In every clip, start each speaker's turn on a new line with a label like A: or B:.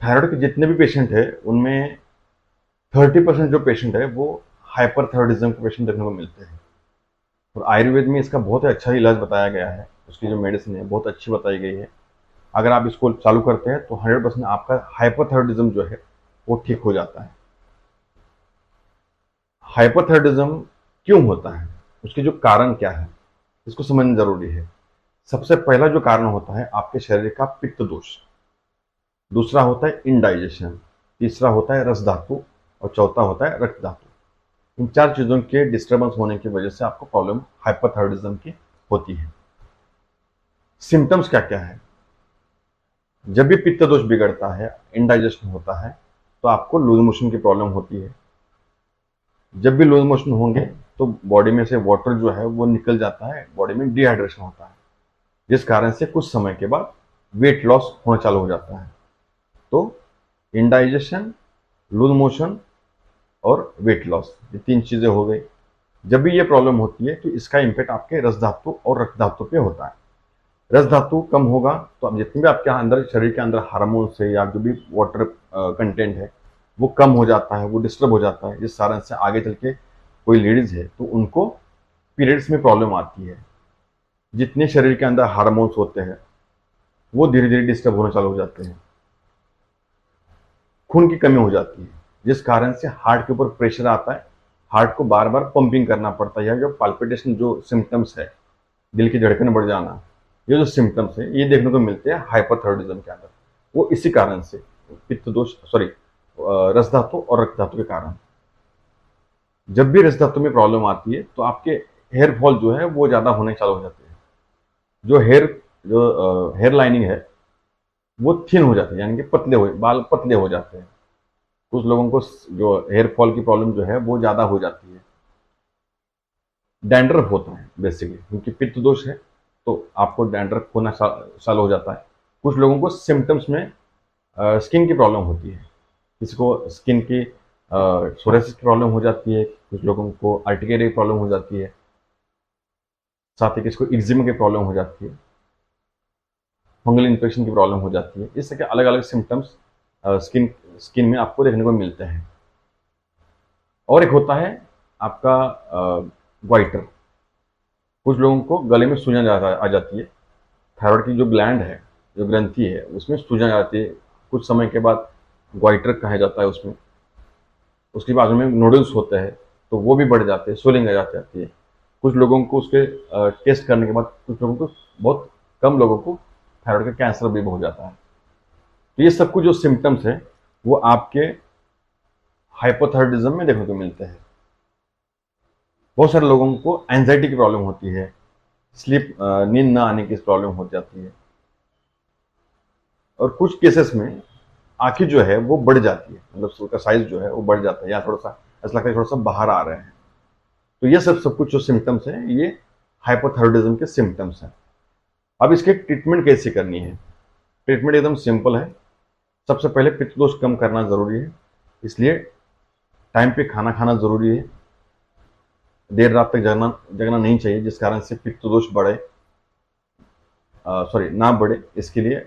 A: Thyroid के जितने भी पेशेंट है उनमें 30% जो पेशेंट है वो हाइपरथायराइडिज्म के पेशेंट देखने को मिलते हैं। और आयुर्वेद में इसका बहुत ही अच्छा इलाज बताया गया है, उसकी जो मेडिसिन है बहुत अच्छी बताई गई है। अगर आप इसको चालू करते हैं तो 100% आपका हाइपरथायराइडिज्म जो है वो ठीक हो जाता है। हाइपरथायराइडिज्म क्यों होता है, उसके जो कारण क्या है, इसको समझना जरूरी है। सबसे पहला जो कारण होता है आपके शरीर का पित्त दोष, दूसरा होता है इंडाइजेशन, तीसरा होता है रस धातु और चौथा होता है रक्त धातु। इन चार चीजों के डिस्टर्बेंस होने की वजह से आपको प्रॉब्लम हाइपरथायराइडिज्म की होती है। सिम्टम्स क्या क्या है? जब भी पित्त दोष बिगड़ता है, इंडाइजेशन होता है, तो आपको लूज मोशन की प्रॉब्लम होती है। जब भी लूज मोशन होंगे तो बॉडी में से वाटर जो है वो निकल जाता है, बॉडी में डिहाइड्रेशन होता है, जिस कारण से कुछ समय के बाद वेट लॉस होना चालू हो जाता है। तो इंडाइजेशन, लूज मोशन और वेट लॉस, ये तीन चीजें हो गई। जब भी ये प्रॉब्लम होती है तो इसका इम्पैक्ट आपके रस धातु और रक्त धातु पे होता है। रस धातु कम होगा तो अब जितने भी आपके अंदर शरीर के अंदर हार्मोन्स है या जो भी वाटर कंटेंट है वो कम हो जाता है, वो डिस्टर्ब हो जाता है, जिस कारण से आगे चल के कोई लेडीज है तो उनको पीरियड्स में प्रॉब्लम आती है। जितने शरीर के अंदर हार्मोन्स होते हैं वो धीरे धीरे डिस्टर्ब होना चालू हो जाते हैं, खून की कमी हो जाती है, जिस कारण से हार्ट के ऊपर प्रेशर आता है, हार्ट को बार बार पंपिंग करना पड़ता है। जो पाल्पिटेशन जो सिम्टम्स है, दिल की धड़कन बढ़ जाना, ये जो सिम्टम्स है ये देखने को मिलते हैं हाइपरथायराइडिज्म के अंदर। वो इसी कारण से पित्त दोष, सॉरी, रस धातु और रक्त धातु के कारण। जब भी रस धातु में प्रॉब्लम आती है तो आपके हेयर फॉल जो है वो ज्यादा होने चालू हो जाते हैं। जो हेयर लाइनिंग है वो थिन हो जाती है, यानी कि बाल पतले हो जाते हैं। कुछ लोगों को जो हेयर फॉल की प्रॉब्लम जो है वो ज्यादा हो जाती है। डैंड्रफ होता है बेसिकली, क्योंकि पित्त दोष है तो आपको डैंड्रफ होना चालू हो जाता है। कुछ लोगों को सिम्टम्स में स्किन की प्रॉब्लम होती है, किसी को स्किन की सोरेसिस की प्रॉब्लम हो जाती है, कुछ लोगों को अर्टिकेरिया की प्रॉब्लम हो जाती है, साथ ही किसी को एक्जिमा की प्रॉब्लम हो जाती है, फंगल इन्फेक्शन की प्रॉब्लम हो जाती है। इस तरह के अलग अलग सिम्टम्स स्किन स्किन में आपको देखने को मिलते हैं। और एक होता है आपका ग्वाइटर। कुछ लोगों को गले में सूजन आ जाती है। थायराइड की जो ग्लैंड है, जो ग्रंथि है, उसमें सूजन आ जाती है। कुछ समय के बाद ग्वाइटर कहा जाता है उसमें। उसके बाजू में नोडल्स होते हैं तो वो भी बढ़ जाते हैं, स्वेलिंग आ जाती है। कुछ लोगों को उसके टेस्ट करने के बाद, कुछ लोगों को, बहुत कम लोगों को थायराइड का कैंसर भी हो जाता है। तो ये सब कुछ जो सिम्टम्स है वो आपके हाइपोथायराइडिज्म में देखने को मिलते हैं। बहुत सारे लोगों को एंजाइटी की प्रॉब्लम होती है, नींद ना आने की प्रॉब्लम हो जाती है, और कुछ केसेस में आंखें जो है वो बढ़ जाती है, मतलब उसका साइज जो है वो बढ़ जाता है, या थोड़ा सा ऐसा लगता है थोड़ा सा बाहर आ रहे हैं। तो ये सब कुछ जो सिम्टम्स हैं ये हाइपोथायराइडिज्म के सिम्टम्स हैं। अब इसके ट्रीटमेंट कैसे करनी है? ट्रीटमेंट एकदम सिंपल है। सबसे पहले पित्त दोष कम करना जरूरी है, इसलिए टाइम पे खाना खाना जरूरी है। देर रात तक जगना नहीं चाहिए, जिस कारण से पित्त दोष बढ़े, सॉरी ना बढ़े। इसके लिए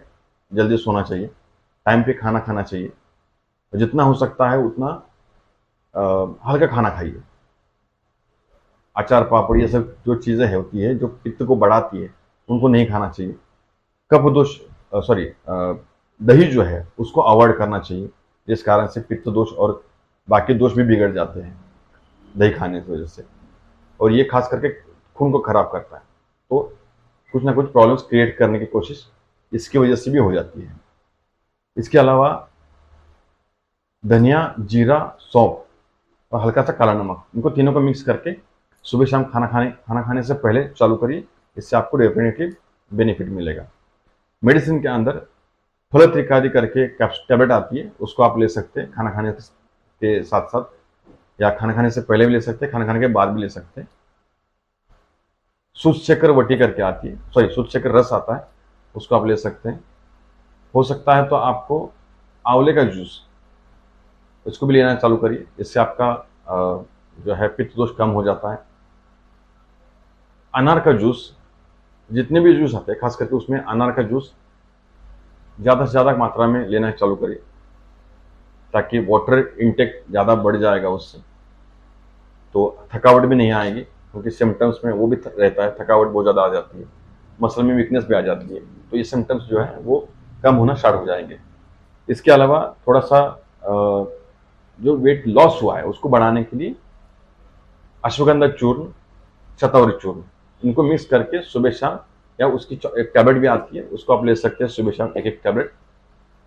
A: जल्दी सोना चाहिए, टाइम पे खाना खाना चाहिए, जितना हो सकता है उतना हल्का खाना खाइए। अचार पापड़ ये सब जो चीज़ें होती है जो पित्त को बढ़ाती है उनको नहीं खाना चाहिए। कफ दोष, सॉरी, दही जो है उसको अवॉइड करना चाहिए, जिस कारण से पित्त दोष और बाकी दोष भी बिगड़ जाते हैं दही खाने की वजह से। और ये खास करके खून को खराब करता है, तो कुछ ना कुछ प्रॉब्लम्स क्रिएट करने की कोशिश इसकी वजह से भी हो जाती है। इसके अलावा धनिया, जीरा, सौंफ और हल्का सा काला नमक, इनको तीनों को मिक्स करके सुबह शाम खाना खाने से पहले चालू करिए। इससे आपको डेफिनेटली बेनिफिट मिलेगा। मेडिसिन के अंदर फलत्रिकादि करके टैबलेट आती है, उसको आप ले सकते हैं खाना खाने के साथ साथ, या खाना खाने से पहले भी ले सकते हैं, खाना खाने के बाद भी ले सकते हैं। सूचचक्र वटी करके आती है, सॉरी, सूचचक्र रस आता है, उसको आप ले सकते हैं। हो सकता है तो आपको आंवले का जूस, इसको भी लेना चालू करिए, इससे आपका जो है पित्त दोष कम हो जाता है। अनार का जूस, जितने भी जूस आते हैं खास करके उसमें अनार का जूस ज़्यादा से ज़्यादा मात्रा में लेना चालू करिए। ताकि वाटर इनटेक ज़्यादा बढ़ जाएगा उससे, तो थकावट भी नहीं आएगी, क्योंकि सिम्टम्स में वो भी रहता है, थकावट बहुत ज़्यादा आ जाती है, मसल में वीकनेस भी आ जाती है, तो ये सिम्टम्स जो है वो कम होना स्टार्ट हो जाएंगे। इसके अलावा थोड़ा सा जो वेट लॉस हुआ है उसको बढ़ाने के लिए अश्वगंधा चूर्ण, शतावरी चूर्ण, इनको मिक्स करके सुबह शाम, या उसकी एक टैबलेट भी आती है, उसको आप ले सकते हैं सुबह शाम एक एक टैबलेट।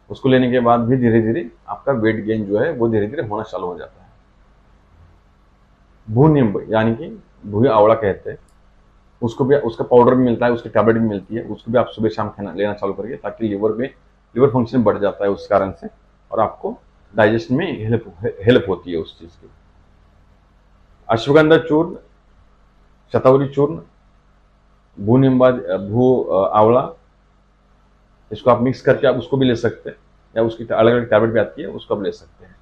A: उसको लेने के बाद भी धीरे धीरे आपका वेट गेन जो है वो धीरे धीरे होना चालू हो जाता है। भू नींबू यानी कि भूया आवड़ा कहते हैं, उसको भी, उसका पाउडर भी मिलता है, उसकी टैबलेट भी मिलती है, उसको भी आप सुबह शाम खाना लेना चालू करिए, ताकि लिवर फंक्शन बढ़ जाता है उस कारण से, और आपको डाइजेशन में हेल्प होती है उस चीज़ की। अश्वगंधा चूर्ण, शतावरी चूर्ण, भू आंवला, इसको आप मिक्स करके आप उसको भी ले सकते हैं, या उसकी अलग अलग टैबलेट भी आती है, उसको आप ले सकते हैं।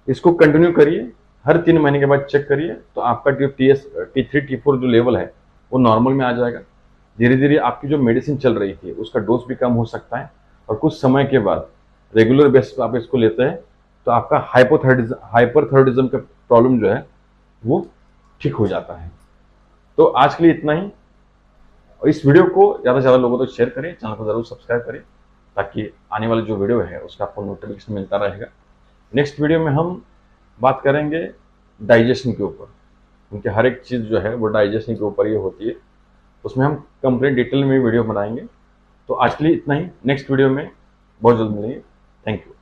A: इसको कंटिन्यू करिए, हर 3 महीने के बाद चेक करिए, तो आपका जो T3 T4 जो लेवल है वो नॉर्मल में आ जाएगा। धीरे धीरे आपकी जो मेडिसिन चल रही थी उसका डोज भी कम हो सकता है, और कुछ समय के बाद रेगुलर बेसिस पर आप इसको लेते हैं तो आपका हाइपरथायराइडिज्म का प्रॉब्लम जो है वो ठीक हो जाता है। तो आज के लिए इतना ही, और इस वीडियो को ज़्यादा से ज़्यादा लोगों तक शेयर करें, चैनल को ज़रूर सब्सक्राइब करें, ताकि आने वाला जो वीडियो है उसका आपको नोटिफिकेशन मिलता रहेगा। नेक्स्ट वीडियो में हम बात करेंगे डाइजेशन के ऊपर, क्योंकि हर एक चीज़ जो है वो डाइजेशन के ऊपर ही होती है, उसमें हम कंप्लीट डिटेल में वीडियो बनाएंगे। तो आज के लिए इतना ही, नेक्स्ट वीडियो में बहुत जल्द मिलेंगे। Thank you.